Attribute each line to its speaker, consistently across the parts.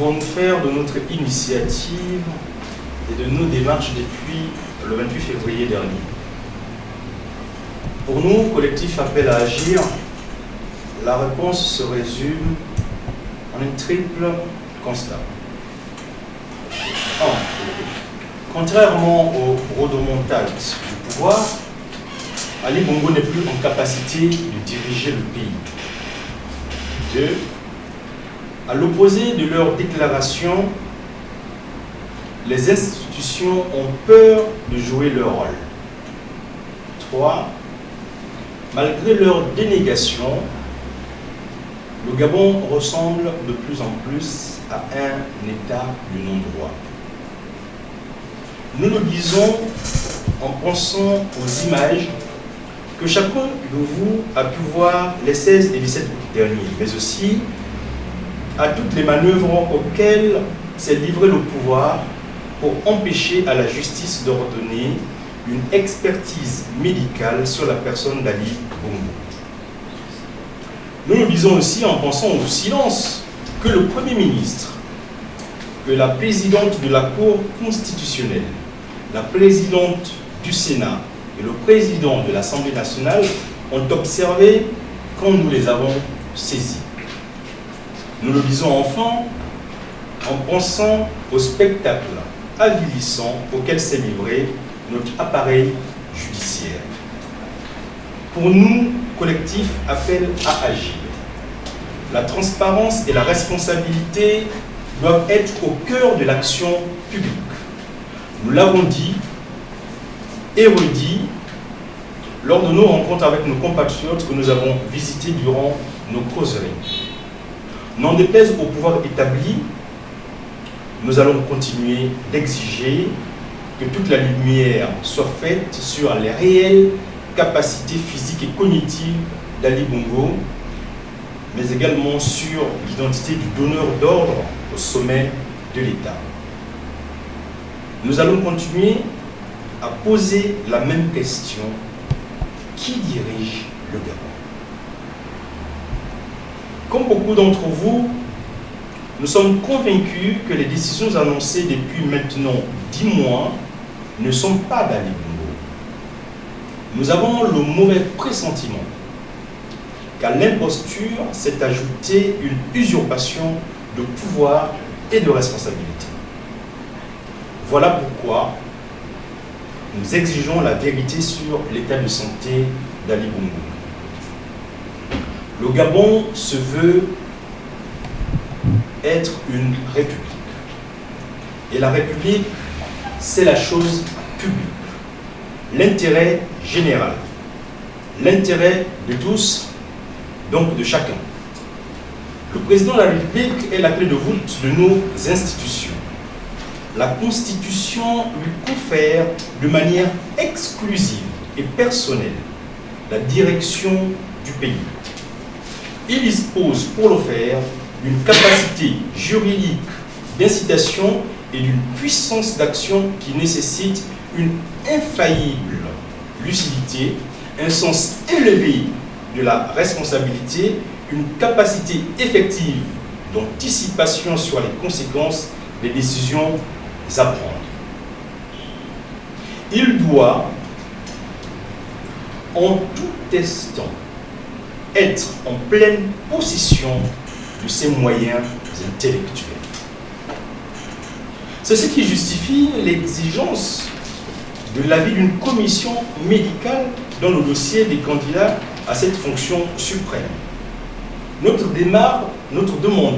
Speaker 1: pouvons-nous faire de notre initiative et de nos démarches depuis le 28 février dernier? Pour nous, collectif Appel à agir, la réponse se résume en un triple constat. 1. Contrairement au rodomontage du pouvoir, Ali Bongo n'est plus en capacité de diriger le pays. 2. À l'opposé de leurs déclarations, les institutions ont peur de jouer leur rôle. 3. Malgré leur dénégation, le Gabon ressemble de plus en plus à un État de non-droit. Nous le disons en pensant aux images que chacun de vous a pu voir les 16 et 17 août derniers, mais aussi à toutes les manœuvres auxquelles s'est livré le pouvoir pour empêcher à la justice d'ordonner une expertise médicale sur la personne d'Ali Bongo. Nous le disons aussi en pensant au silence que le Premier ministre, que la présidente de la Cour constitutionnelle, la présidente du Sénat et le président de l'Assemblée nationale ont observé quand nous les avons saisis. Nous le disons enfin en pensant au spectacle avilissant auquel s'est livré notre appareil judiciaire. Pour nous, collectif Appel à agir. La transparence et la responsabilité doivent être au cœur de l'action publique. Nous l'avons dit et redit lors de nos rencontres avec nos compatriotes que nous avons visités durant nos causeries. N'en déplaise au pouvoir établi, nous allons continuer d'exiger que toute la lumière soit faite sur les réelles capacités physiques et cognitives d'Ali Bongo, mais également sur l'identité du donneur d'ordre au sommet de l'État. Nous allons continuer à poser la même question: qui dirige le Gabon? Comme beaucoup d'entre vous, nous sommes convaincus que les décisions annoncées depuis maintenant 10 mois ne sont pas d'Ali Bongo. Nous avons le mauvais pressentiment qu'à l'imposture s'est ajoutée une usurpation de pouvoir et de responsabilité. Voilà pourquoi nous exigeons la vérité sur l'état de santé d'Ali Bongo. Le Gabon se veut être une république. Et la république, c'est la chose publique, l'intérêt général, l'intérêt de tous, donc de chacun. Le président de la République est la clé de voûte de nos institutions. La Constitution lui confère de manière exclusive et personnelle la direction du pays. Il dispose pour le faire d'une capacité juridique d'incitation et d'une puissance d'action qui nécessite une infaillible lucidité, un sens élevé de la responsabilité, une capacité effective d'anticipation sur les conséquences des décisions à prendre. Il doit, en tout instant, être en pleine possession de ses moyens intellectuels. C'est ce qui justifie l'exigence de l'avis d'une commission médicale dans le dossier des candidats à cette fonction suprême. Notre demande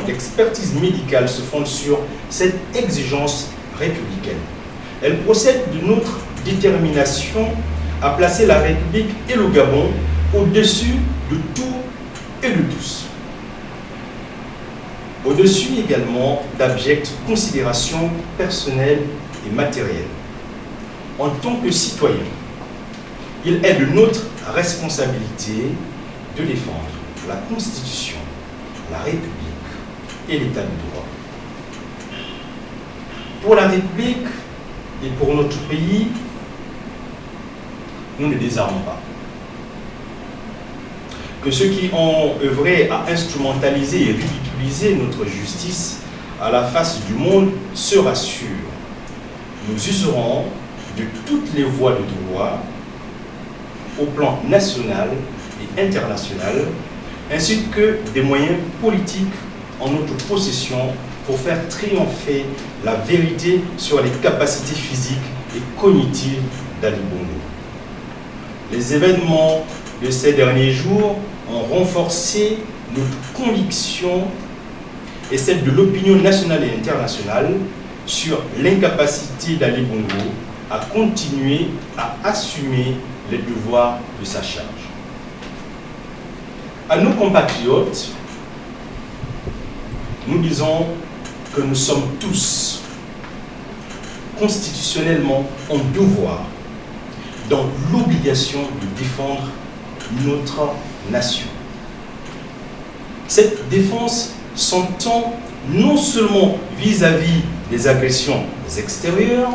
Speaker 1: d'expertise médicale se fonde sur cette exigence républicaine. Elle procède de notre détermination à placer la République et le Gabon au-dessus de tout et de tous. Au-dessus également d'abjectes considérations personnelles et matérielles. En tant que citoyen, il est de notre responsabilité de défendre la Constitution, la République et l'État de droit. Pour la République et pour notre pays, nous ne désarmons pas. Que ceux qui ont œuvré à instrumentaliser et ridiculiser notre justice à la face du monde se rassure. Nous userons de toutes les voies de droit au plan national et international, ainsi que des moyens politiques en notre possession pour faire triompher la vérité sur les capacités physiques et cognitives d'Ali Bongo. Les événements de ces derniers jours ont renforcé notre conviction et celle de l'opinion nationale et internationale sur l'incapacité d'Ali Bongo à continuer à assumer les devoirs de sa charge. À nos compatriotes, nous disons que nous sommes tous constitutionnellement en devoir, dans l'obligation de défendre notre nation. Cette défense s'entend non seulement vis-à-vis des agressions extérieures,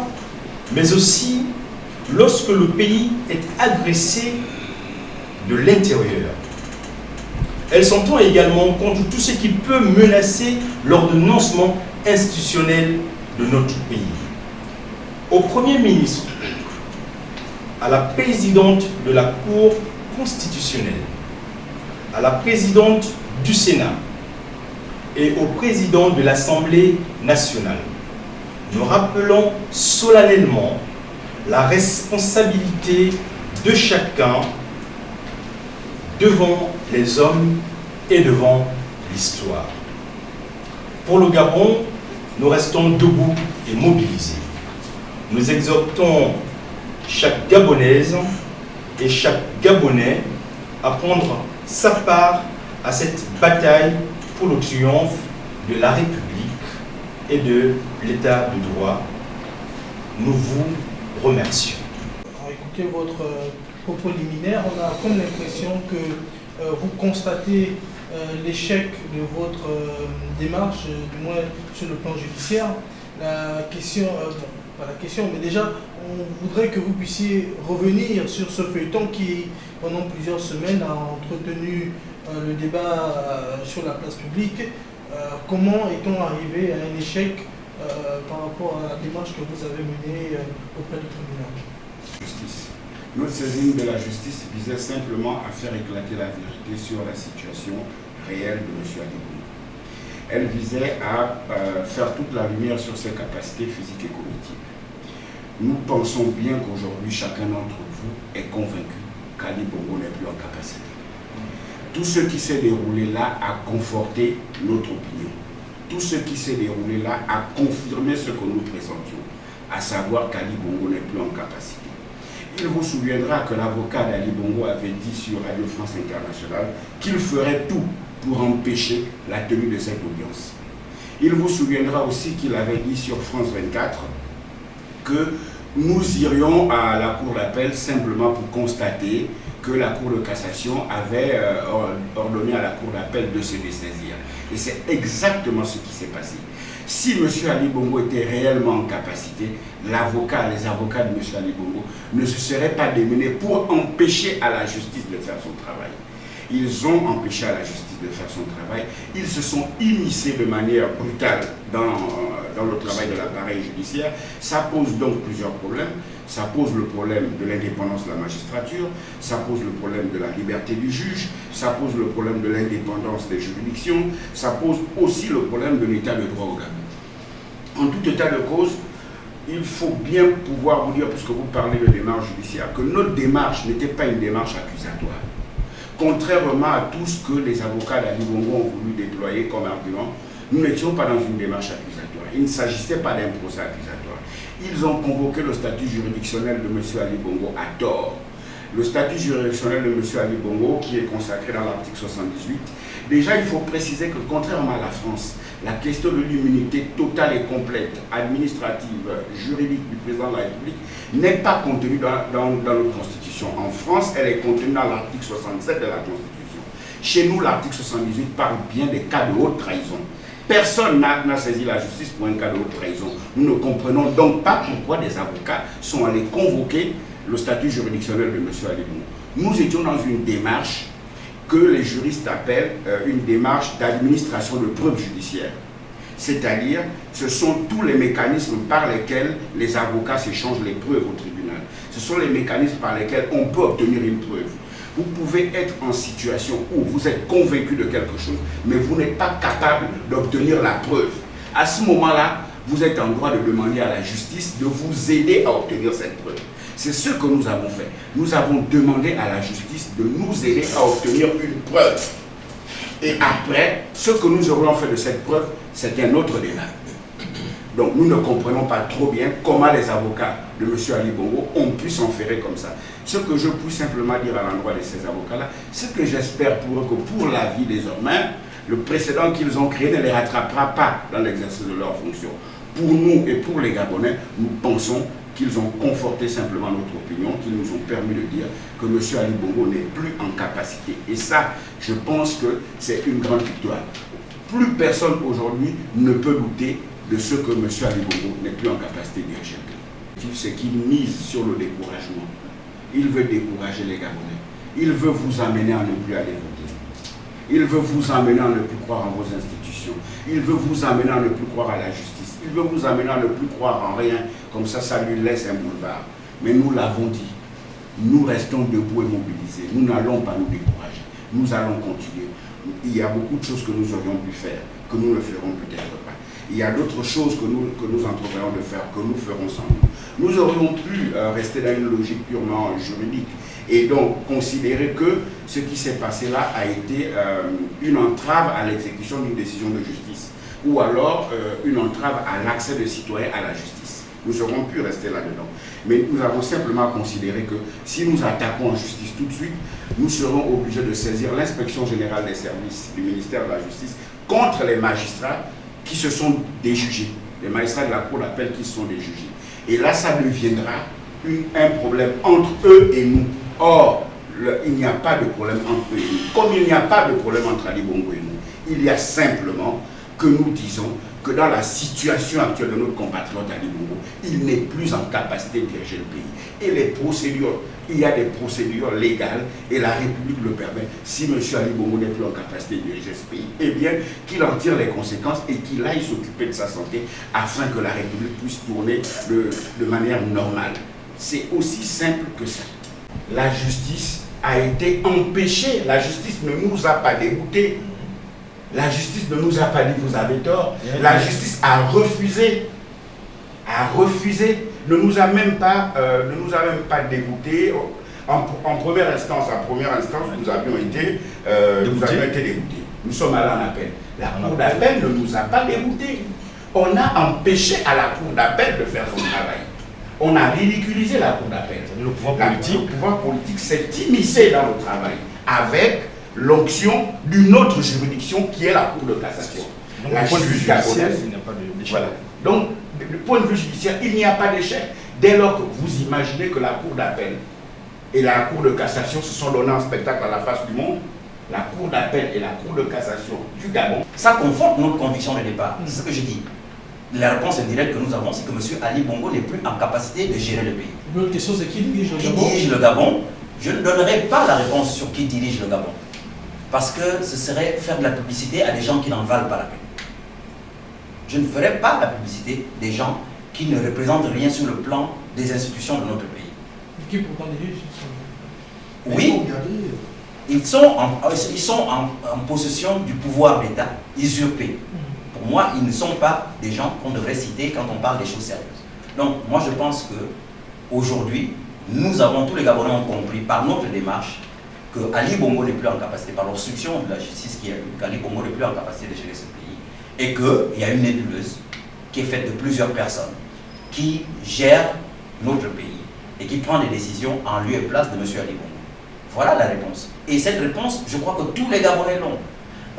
Speaker 1: mais aussi lorsque le pays est agressé de l'intérieur. Elle s'entend également contre tout ce qui peut menacer l'ordonnancement institutionnel de notre pays. Au Premier ministre, à la présidente de la Cour constitutionnelle, à la présidente du Sénat et au président de l'Assemblée nationale, nous rappelons solennellement la responsabilité de chacun devant les hommes et devant l'histoire. Pour le Gabon, nous restons debout et mobilisés. Nous exhortons chaque Gabonaise et chaque Gabonais à prendre sa part à cette bataille pour le triomphe de la République et de l'État de droit. Nous vous remercions.
Speaker 2: À écouter votre propos liminaire, on a comme l'impression que vous constatez l'échec de votre démarche, du moins sur le plan judiciaire. La question, pas la question, mais déjà, on voudrait que vous puissiez revenir sur ce feuilleton qui, pendant plusieurs semaines, a entretenu le débat sur la place publique. Comment est-on arrivé à un échec par rapport à la démarche que vous avez menée auprès du tribunal?
Speaker 3: Justice. Notre saisine de la justice visait simplement à faire éclater la vérité sur la situation réelle de M. Ali Bongo. Elle visait à faire toute la lumière sur ses capacités physiques et cognitives. Nous pensons bien qu'aujourd'hui, chacun d'entre vous est convaincu qu'Ali Bongo n'est plus en capacité. Tout ce qui s'est déroulé là a conforté notre opinion. Tout ce qui s'est déroulé là a confirmé ce que nous présentions, à savoir qu'Ali Bongo n'est plus en capacité. Il vous souviendra que l'avocat d'Ali Bongo avait dit sur Radio France Internationale qu'il ferait tout pour empêcher la tenue de cette audience. Il vous souviendra aussi qu'il avait dit sur France 24 que nous irions à la Cour d'appel simplement pour constater que la Cour de cassation avait ordonné à la Cour d'appel de se dessaisir. Et c'est exactement ce qui s'est passé. Si M. Ali Bongo était réellement en capacité, les avocats de M. Ali Bongo ne se seraient pas démenés pour empêcher à la justice de faire son travail. Ils ont empêché à la justice de faire son travail. Ils se sont immiscés de manière brutale dans le travail de l'appareil judiciaire. Ça pose donc plusieurs problèmes. Ça pose le problème de l'indépendance de la magistrature, ça pose le problème de la liberté du juge, ça pose le problème de l'indépendance des juridictions, ça pose aussi le problème de l'état de droit au Gabon. En tout état de cause, il faut bien pouvoir vous dire, puisque vous parlez de démarche judiciaire, que notre démarche n'était pas une démarche accusatoire. Contrairement à tout ce que les avocats d'Ali Bongo ont voulu déployer comme argument, nous n'étions pas dans une démarche accusatoire. Il ne s'agissait pas d'un procès accusatoire. Ils ont convoqué le statut juridictionnel de M. Ali Bongo à tort. Le statut juridictionnel de M. Ali Bongo, qui est consacré dans l'article 78, déjà il faut préciser que contrairement à la France, la question de l'immunité totale et complète, administrative, juridique du président de la République n'est pas contenue dans notre Constitution. En France, elle est contenue dans l'article 67 de la Constitution. Chez nous, l'article 78 parle bien des cas de haute trahison. Personne n'a saisi la justice pour un cas de haute trahison. Nous ne comprenons donc pas pourquoi des avocats sont allés convoquer le statut juridictionnel de M. Ali Bongo. Nous étions dans une démarche que les juristes appellent une démarche d'administration de preuves judiciaires. C'est-à-dire, ce sont tous les mécanismes par lesquels les avocats s'échangent les preuves au tribunal. Ce sont les mécanismes par lesquels on peut obtenir une preuve. Vous pouvez être en situation où vous êtes convaincu de quelque chose, mais vous n'êtes pas capable d'obtenir la preuve. À ce moment-là, vous êtes en droit de demander à la justice de vous aider à obtenir cette preuve. C'est ce que nous avons fait. Nous avons demandé à la justice de nous aider à obtenir une preuve. Et après, ce que nous aurions fait de cette preuve, c'est un autre débat. Donc nous ne comprenons pas trop bien comment les avocats de M. Ali Bongo ont pu s'enferrer comme ça. Ce que je puis simplement dire à l'endroit de ces avocats-là, c'est que j'espère pour eux que pour la vie désormais, le précédent qu'ils ont créé ne les rattrapera pas dans l'exercice de leurs fonctions. Pour nous et pour les Gabonais, nous pensons qu'ils ont conforté simplement notre opinion, qu'ils nous ont permis de dire que M. Ali Bongo n'est plus en capacité. Et ça, je pense que c'est une grande victoire. Plus personne aujourd'hui ne peut douter de ce que M. Ali Bongo n'est plus en capacité de diriger le pays. C'est qu'il mise sur le découragement. Il veut décourager les Gabonais. Il veut vous amener à ne plus aller voter. Il veut vous amener à ne plus croire en vos institutions. Il veut vous amener à ne plus croire à la justice. Il veut vous amener à ne plus croire en rien. Comme ça lui laisse un boulevard. Mais nous l'avons dit. Nous restons debout et mobilisés. Nous n'allons pas nous décourager. Nous allons continuer. Il y a beaucoup de choses que nous aurions pu faire, que nous ne ferons peut-être pas. Il y a d'autres choses que nous entreprenons de faire, que nous ferons sans nous. Nous aurions pu rester dans une logique purement juridique et donc considérer que ce qui s'est passé là a été une entrave à l'exécution d'une décision de justice ou alors une entrave à l'accès des citoyens à la justice. Nous aurions pu rester là-dedans. Mais nous avons simplement considéré que si nous attaquons en justice tout de suite, nous serons obligés de saisir l'inspection générale des services du ministère de la Justice contre les magistrats qui se sont déjugés, les magistrats de la Cour d'appel qui se sont déjugés. Et là, ça deviendra un problème entre eux et nous. Or, il n'y a pas de problème entre eux et nous. Comme il n'y a pas de problème entre Ali Bongo et nous, il y a simplement que nous disons que dans la situation actuelle de notre compatriote Ali Bongo, il n'est plus en capacité de diriger le pays. Et les procédures, il y a des procédures légales et la République le permet. Si M. Ali Bongo n'est plus en capacité de diriger ce pays, eh bien qu'il en tire les conséquences et qu'il aille s'occuper de sa santé afin que la République puisse tourner de manière normale. C'est aussi simple que ça. La justice a été empêchée. La justice ne nous a pas dégoûtés. La justice ne nous a pas dit vous avez tort. La justice a refusé, ne nous a même pas dégoûtés. En première instance, nous avions été dégoûtés. Nous sommes allés en appel. La Cour d'appel ne nous a pas dégoûtés. On a empêché à la Cour d'appel de faire son travail. On a ridiculisé la Cour d'appel. Le pouvoir politique s'est immiscé dans le travail avec l'onction d'une autre juridiction qui est la Cour de cassation.
Speaker 1: Donc, la justice gabonaise, il n'y a pas d'échec.
Speaker 3: Voilà. Donc, du point de vue judiciaire, il n'y a pas d'échec. Dès lors que vous imaginez que la Cour d'appel et la Cour de cassation se sont donnés en spectacle à la face du monde, la Cour d'appel et la Cour de cassation du Gabon,
Speaker 4: ça conforte notre conviction de départ. C'est ce que je dis. La réponse indirecte que nous avons, c'est que M. Ali Bongo n'est plus en capacité de gérer le pays.
Speaker 2: L'autre question, c'est qui dirige le Gabon?
Speaker 4: Qui dirige le Gabon? Je ne donnerai pas la réponse sur qui dirige le Gabon. Parce que ce serait faire de la publicité à des gens qui n'en valent pas la peine. Je ne ferai pas la publicité des gens qui ne représentent rien sur le plan des institutions de notre pays.
Speaker 2: Qui pourtant dirige?
Speaker 4: Oui, ils sont en possession du pouvoir d'État, usurpé. Pour moi, ils ne sont pas des gens qu'on devrait citer quand on parle des choses sérieuses. Donc, moi, je pense qu'aujourd'hui, nous avons, tous les Gabonais ont compris par notre démarche que Ali Bongo n'est plus en capacité, par l'obstruction de la justice qu'il y a eu, qu'Ali Bongo n'est plus en capacité de gérer ce pays. Et qu'il y a une nébuleuse qui est faite de plusieurs personnes qui gèrent notre pays et qui prend des décisions en lieu et place de M. Ali Bongo. Voilà la réponse. Et cette réponse, je crois que tous les Gabonais l'ont.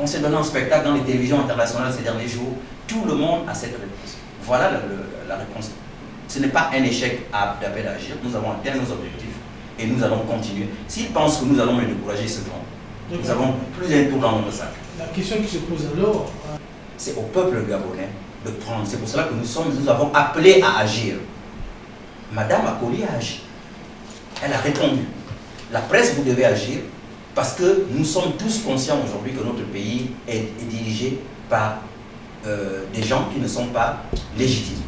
Speaker 4: On s'est donné un spectacle dans les télévisions internationales ces derniers jours. Tout le monde a cette réponse. Voilà la réponse. Ce n'est pas un échec d'appel à agir. Nous avons atteint nos objectifs et nous allons continuer. S'ils pensent que nous allons les décourager, ce temps, nous avons plus d'un tour dans notre sac.
Speaker 2: La question qui se pose alors,
Speaker 4: c'est au peuple gabonais de prendre. C'est pour cela que nous avons appelé à agir. Madame Akoli a agi. Elle a répondu. La presse, vous devez agir. Parce que nous sommes tous conscients aujourd'hui que notre pays est dirigé par des gens qui ne sont pas légitimes,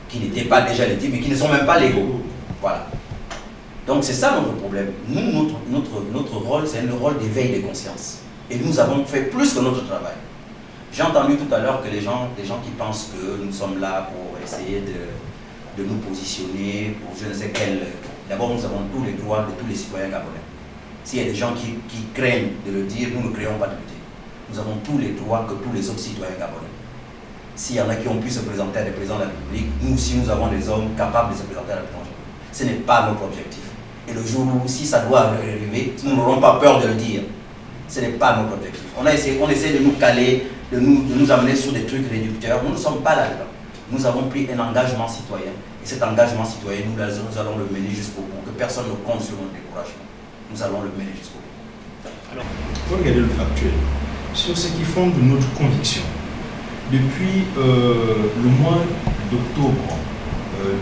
Speaker 4: qui n'étaient pas déjà légitimes, mais qui ne sont même pas légaux. Voilà. Donc c'est ça notre problème. Nous, notre rôle, c'est le rôle d'éveil des consciences. Et nous avons fait plus que notre travail. J'ai entendu tout à l'heure que des gens qui pensent que nous sommes là pour essayer de nous positionner pour je ne sais quel... D'abord, nous avons tous les droits de tous les citoyens gabonais. S'il y a des gens qui craignent de le dire, nous ne créons pas de le dire. Nous avons tous les droits que tous les autres citoyens gabonais. S'il y en a qui ont pu se présenter à des présidents de la République, nous aussi nous avons des hommes capables de se présenter à la présidence. Ce n'est pas notre objectif. Et le jour où, si ça doit arriver, nous n'aurons pas peur de le dire. Ce n'est pas notre objectif. On essaie de nous caler, de nous amener sur des trucs réducteurs. Nous ne sommes pas là-dedans. Nous avons pris un engagement citoyen. Et cet engagement citoyen, nous allons le mener jusqu'au bout. Que personne ne compte sur notre découragement. Nous allons le mener jusqu'au bout.
Speaker 1: Alors, il faut regarder le factuel. Sur ce qui fonde notre conviction. Depuis le mois d'octobre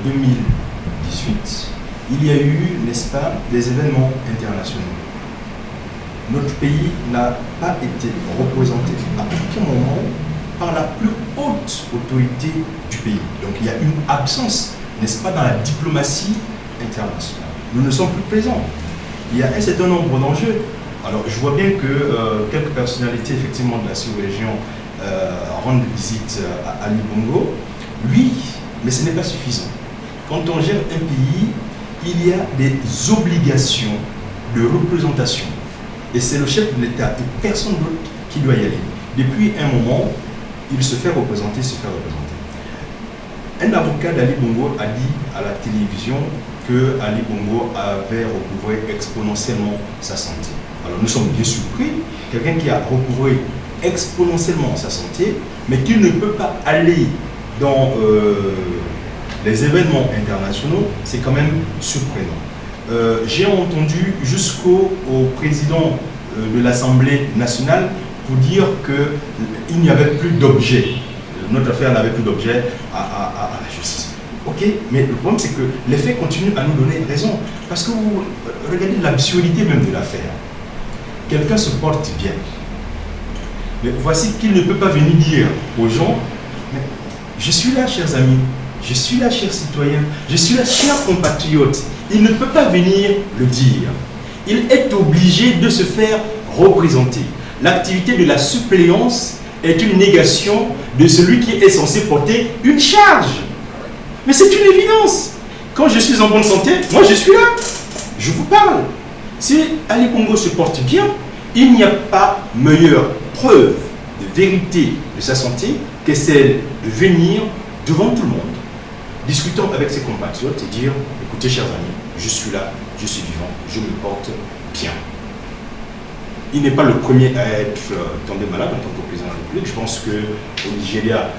Speaker 1: 2018, il y a eu, n'est-ce pas, des événements internationaux. Notre pays n'a pas été représenté à aucun moment par la plus haute autorité du pays. Donc il y a une absence, n'est-ce pas, dans la diplomatie internationale. Nous ne sommes plus présents. Il y a un certain nombre d'enjeux. Alors je vois bien que quelques personnalités effectivement de la sous-région rendent visite à Ali Bongo. Oui, mais ce n'est pas suffisant. Quand on gère un pays, il y a des obligations de représentation. Et c'est le chef de l'État et personne d'autre qui doit y aller. Depuis un moment, il se fait représenter, Un avocat d'Ali Bongo a dit à la télévision que Ali Bongo avait recouvré exponentiellement sa santé. Alors nous sommes bien surpris, quelqu'un qui a recouvré exponentiellement sa santé, mais qui ne peut pas aller dans les événements internationaux, c'est quand même surprenant. J'ai entendu jusqu'au président de l'Assemblée nationale pour dire qu'il n'y avait plus d'objet. Notre affaire n'avait plus d'objet à la justice. Ok, mais le problème c'est que les faits continuent à nous donner raison. Parce que vous regardez l'absurdité même de l'affaire. Quelqu'un se porte bien. Mais voici qu'il ne peut pas venir dire aux gens, mais je suis là, chers amis, je suis là, chers citoyens, je suis là, chers compatriotes. Il ne peut pas venir le dire. Il est obligé de se faire représenter. L'activité de la suppléance est une négation de celui qui est censé porter une charge. Mais c'est une évidence. Quand je suis en bonne santé, moi je suis là. Je vous parle. Si Ali Bongo se porte bien, il n'y a pas meilleure preuve de vérité de sa santé que celle de venir devant tout le monde, discutant avec ses compatriotes et dire, écoutez chers amis, je suis là, je suis vivant, je me porte bien. Il n'est pas le premier à être tombé malade en tant que président de la République. Je pense qu'au Nigeria,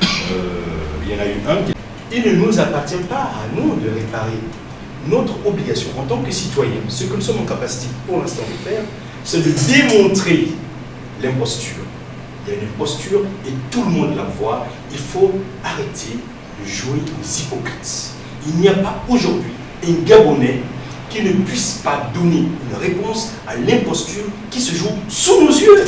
Speaker 1: il y en a eu un. Il ne nous appartient pas à nous de réparer. Notre obligation en tant que citoyens, ce que nous sommes en capacité pour l'instant de faire, c'est de démontrer l'imposture. Il y a une imposture et tout le monde la voit. Il faut arrêter de jouer aux hypocrites. Il n'y a pas aujourd'hui un Gabonais qui ne puisse pas donner une réponse à l'imposture qui se joue sous nos yeux.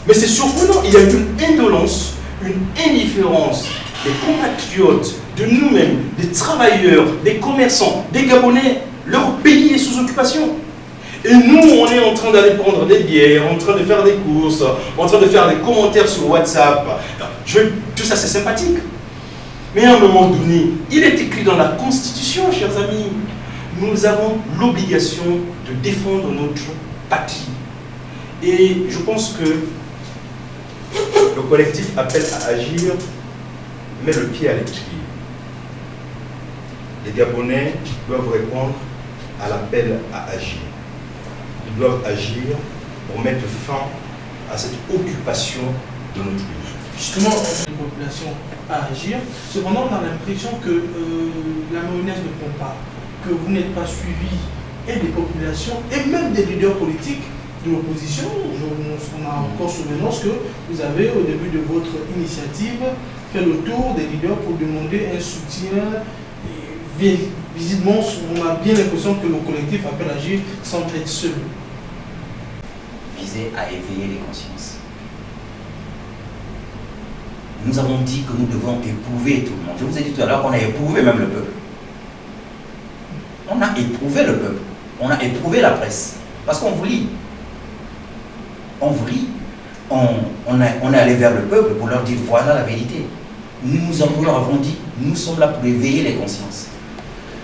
Speaker 1: Mais c'est surprenant, il y a une indolence, une indifférence des compatriotes, de nous-mêmes, des travailleurs, des commerçants, des Gabonais. Leur pays est sous occupation. Et nous, on est en train d'aller prendre des bières, en train de faire des courses, en train de faire des commentaires sur WhatsApp. Tout ça, c'est sympathique. Mais à un moment donné, il est écrit dans la Constitution, chers amis, nous avons l'obligation de défendre notre patrie. Et je pense que le collectif appelle à agir, met le pied à l'étrier. Les Gabonais doivent répondre à l'appel à agir. Ils doivent agir pour mettre fin à cette occupation de notre pays.
Speaker 2: Justement, la population à agir. Cependant, on a l'impression que la mayonnaise ne prend pas, que vous n'êtes pas suivi et des populations et même des leaders politiques de l'opposition. On a encore souvenance que vous avez, au début de votre initiative, fait le tour des leaders pour demander un soutien. Et visiblement, on a bien l'impression que le collectif appelle à agir sans être seul.
Speaker 4: Visé à éveiller les consciences. nous avons dit que nous devons éprouver tout le monde. Je vous ai dit tout à l'heure qu'on a éprouvé même le peuple. On a éprouvé le peuple. On a éprouvé la presse. Parce qu'on vous lit. On vous lit. On est allé vers le peuple pour leur dire voilà la vérité. Nous leur avons dit, nous sommes là pour éveiller les consciences.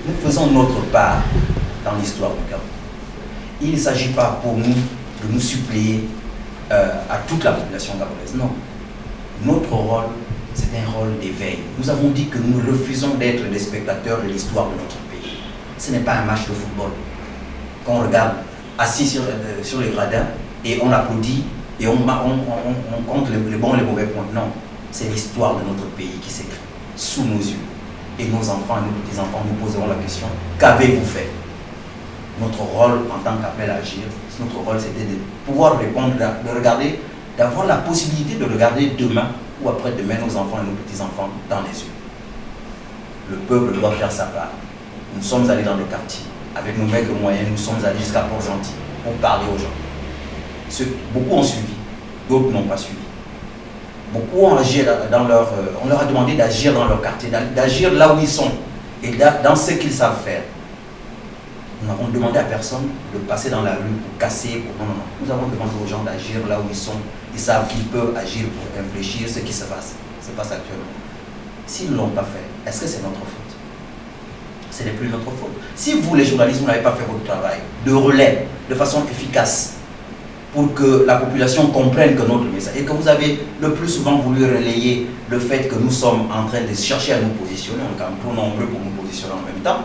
Speaker 4: Nous faisons notre part dans l'histoire du Gabon. Il ne s'agit pas pour nous de nous suppléer à toute la population gabonaise. Non. Notre rôle, c'est un rôle d'éveil. Nous avons dit que nous refusons d'être des spectateurs de l'histoire de notre pays. Ce n'est pas un match de football qu'on regarde assis sur les gradins et on applaudit et on compte les bons et les mauvais points. Non, c'est l'histoire de notre pays qui s'écrit sous nos yeux. Et nos enfants et nos petits-enfants nous poseront la question, qu'avez-vous fait? Notre rôle en tant qu'appel à agir, notre rôle c'était de pouvoir répondre, de regarder, d'avoir la possibilité de regarder demain ou après-demain nos enfants et nos petits-enfants dans les yeux. Le peuple doit faire sa part. Nous sommes allés dans les quartiers. Avec nos maigres moyens, nous sommes allés jusqu'à Port-Gentil pour parler aux gens. Beaucoup ont suivi, d'autres n'ont pas suivi. Beaucoup ont agi on leur a demandé d'agir dans leur quartier, d'agir là où ils sont et dans ce qu'ils savent faire. Nous n'avons demandé à personne de passer dans la rue pour casser. Non. Nous avons demandé aux gens d'agir là où ils sont. Ils savent qu'ils peuvent agir pour infléchir ce qui se passe. Se passe actuellement. S'ils ne l'ont pas fait, est-ce que c'est notre faute? Ce n'est plus notre faute. Si vous, les journalistes, vous n'avez pas fait votre travail de relais de façon efficace pour que la population comprenne que notre message, et que vous avez le plus souvent voulu relayer le fait que nous sommes en train de chercher à nous positionner, on est quand même trop nombreux pour nous positionner en même temps,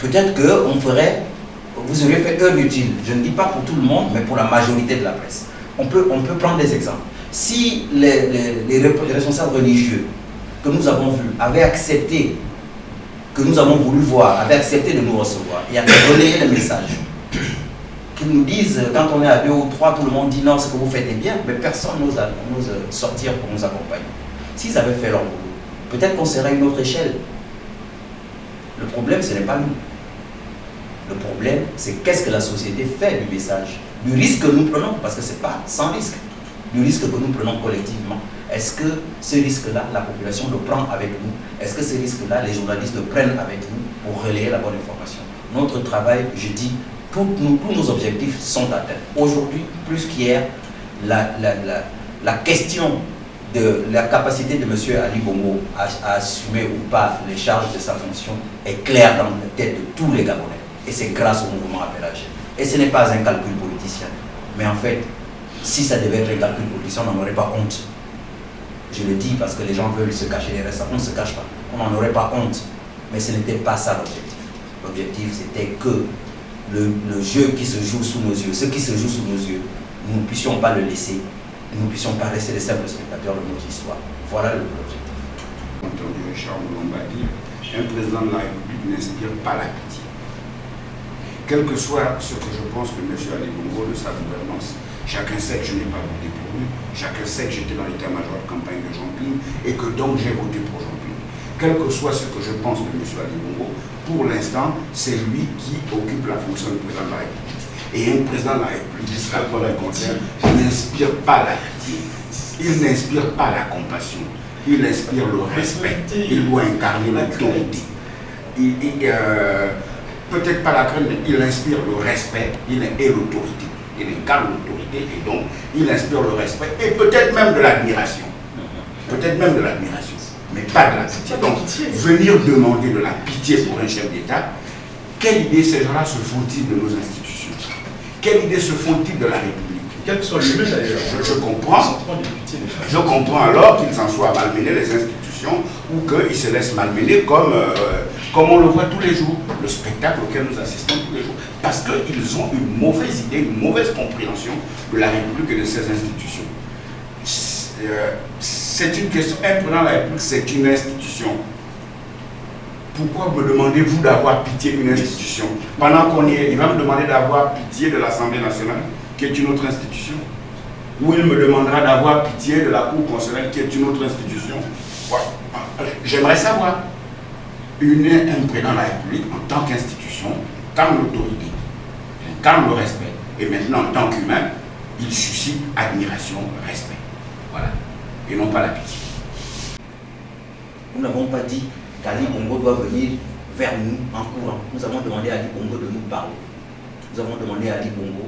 Speaker 4: peut-être que vous auriez fait œuvre utile. Je ne dis pas pour tout le monde, mais pour la majorité de la presse. On peut prendre des exemples. Si les responsables religieux que nous avons vus avaient accepté, que nous avons voulu voir, avaient accepté de nous recevoir et avaient relayé le message, qu'ils nous disent, quand on est à 2 ou 3, tout le monde dit non, ce que vous faites est bien, mais personne n'ose sortir pour nous accompagner. S'ils avaient fait leur boulot, peut-être qu'on serait à une autre échelle. Le problème, ce n'est pas nous. Le problème, c'est qu'est-ce que la société fait du message, du risque que nous prenons, parce que ce n'est pas sans risque, du risque que nous prenons collectivement. Est-ce que ce risque-là, la population le prend avec nous? Est-ce que ce risque-là, les journalistes le prennent avec nous pour relayer la bonne information? Notre travail, je dis, tous nos objectifs sont atteints. Aujourd'hui, plus qu'hier, la question de la capacité de M. Ali Bongo à assumer ou pas les charges de sa fonction est claire dans la tête de tous les Gabonais. Et c'est grâce au mouvement Appel à Agir. Et ce n'est pas un calcul politicien. Mais en fait, si ça devait être un calcul politicien, on n'en aurait pas honte. Je le dis parce que les gens veulent se cacher derrière ça. On ne se cache pas. On n'en aurait pas honte. Mais ce n'était pas ça l'objectif. L'objectif, c'était que le jeu qui se joue sous nos yeux, ce qui se joue sous nos yeux, nous ne puissions pas le laisser. Nous ne puissions pas rester les simples spectateurs de notre histoire. Voilà l'objectif.
Speaker 3: Entendu Charles Lomba dire, un président de la République n'inspire pas la pitié. Quel que soit ce que je pense de M. Ali Bongo, de sa gouvernance, chacun sait que je n'ai pas voté pour lui, chacun sait que j'étais dans l'état-major de campagne de Jean Ping et que donc j'ai voté pour Jean Ping. Quel que soit ce que je pense de M. Ali Bongo, pour l'instant, c'est lui qui occupe la fonction de président de la République. Et un président de la République, jusqu'à preuve du contraire, n'inspire pas la pitié, il n'inspire pas la compassion, il inspire le respect, il doit incarner l'autorité. Peut-être pas la crainte, mais il inspire le respect et l'autorité. Il incarne l'autorité et donc il inspire le respect et peut-être même de l'admiration. Peut-être même de l'admiration, mais pas de la pitié. Donc, venir demander de la pitié pour un chef d'État, quelle idée ces gens-là se font-ils de nos institutions? Quelle idée se font-ils de la République?
Speaker 1: Quel que soit le chemin d'ailleurs.
Speaker 3: Je comprends alors qu'ils en soient malmenés, les institutions, ou qu'ils se laissent malmener comme on le voit tous les jours, le spectacle auquel nous assistons tous les jours. Parce qu'ils ont une mauvaise idée, une mauvaise compréhension de la République et de ses institutions. C'est une question, un président de la République, c'est une institution. Pourquoi me demandez-vous d'avoir pitié d'une institution? Pendant qu'on y est, il va me demander d'avoir pitié de l'Assemblée nationale, qui est une autre institution. Ou il me demandera d'avoir pitié de la Cour constitutionnelle, qui est une autre institution. J'aimerais savoir. Un président de la République, en tant qu'institution, incarne l'autorité, incarne le respect. Et maintenant, en tant qu'humain, il suscite admiration, respect. Voilà. Et non pas la pitié.
Speaker 4: Nous n'avons pas dit qu'Ali Bongo doit venir vers nous en courant. Nous avons demandé à Ali Bongo de nous parler. Nous avons demandé à Ali Bongo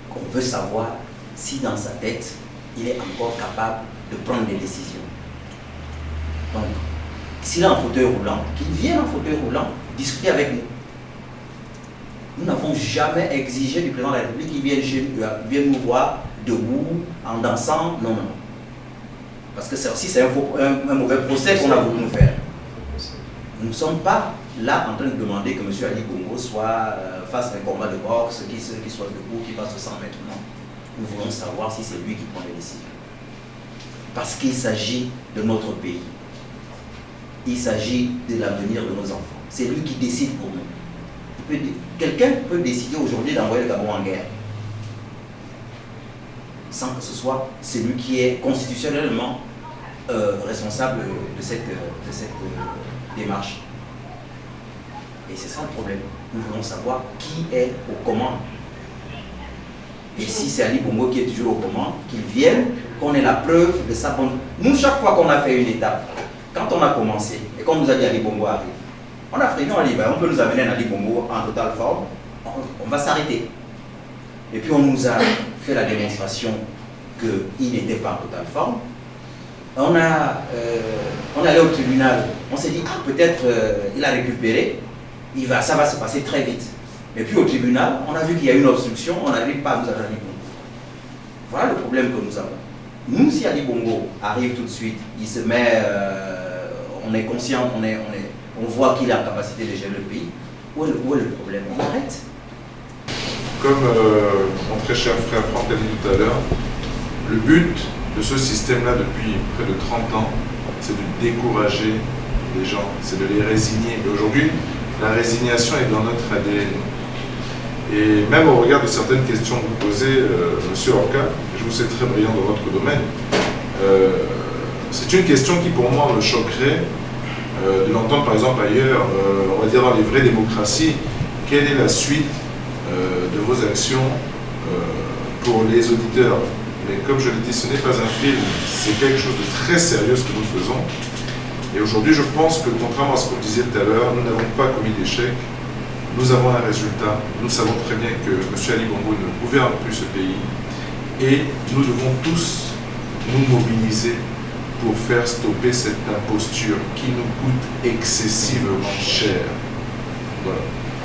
Speaker 4: qu'on veut savoir si dans sa tête, il est encore capable de prendre des décisions. Donc, s'il est en fauteuil roulant, qu'il vienne en fauteuil roulant discuter avec nous. Nous n'avons jamais exigé du président de la République qu'il vienne nous voir debout, en dansant. Non, non. Parce que c'est aussi un mauvais procès qu'on a voulu nous faire. Nous ne sommes pas là en train de demander que M. Ali Bongo fasse un combat de boxe, qu'il soit debout, qu'il fasse 100 mètres. Non. Nous voulons savoir si c'est lui qui prend les décisions. Parce qu'il s'agit de notre pays. Il s'agit de l'avenir de nos enfants. C'est lui qui décide pour nous. Quelqu'un peut décider aujourd'hui d'envoyer le Gabon en guerre. Sans que ce soit celui qui est constitutionnellement responsable de cette démarche. Et c'est ça le problème. Nous voulons savoir qui est aux commandes. Et si c'est Ali Bongo qui est toujours aux commandes, qu'il vienne, qu'on ait la preuve de sa bonne. Nous, chaque fois qu'on a fait une étape, quand on a commencé et qu'on nous a dit Ali Bongo arrive, on a fait non, on peut nous amener un Ali Bongo en totale forme, on va s'arrêter. Et puis on nous a fait la démonstration qu'il n'était pas en totale forme. On est allé au tribunal, on s'est dit, ah, peut-être il a récupéré, ça va se passer très vite. Et puis au tribunal, on a vu qu'il y a une obstruction, on n'arrive pas à nous avoir Ali Bongo. Voilà le problème que nous avons. Nous, si Ali Bongo arrive tout de suite, il se met, on est conscient, on voit qu'il a la capacité de gérer le pays, où est le problème? On arrête.
Speaker 5: Comme mon très cher frère Franck l'a dit tout à l'heure, le but de ce système-là depuis près de 30 ans, c'est de décourager les gens, c'est de les résigner. Et aujourd'hui, la résignation est dans notre ADN. Et même au regard de certaines questions que vous posez, M. Orca, je vous sais très brillant dans votre domaine, c'est une question qui pour moi me choquerait de l'entendre par exemple ailleurs, on va dire dans les vraies démocraties. Quelle est la suite de vos actions pour les auditeurs? Mais comme je l'ai dit, ce n'est pas un film, c'est quelque chose de très sérieux ce que nous faisons. Et aujourd'hui, je pense que contrairement à ce que vous disiez tout à l'heure, nous n'avons pas commis d'échec. Nous avons un résultat. Nous savons très bien que M. Ali Bongo ne gouverne plus ce pays. Et nous devons tous nous mobiliser pour faire stopper cette imposture qui nous coûte excessivement cher. Voilà.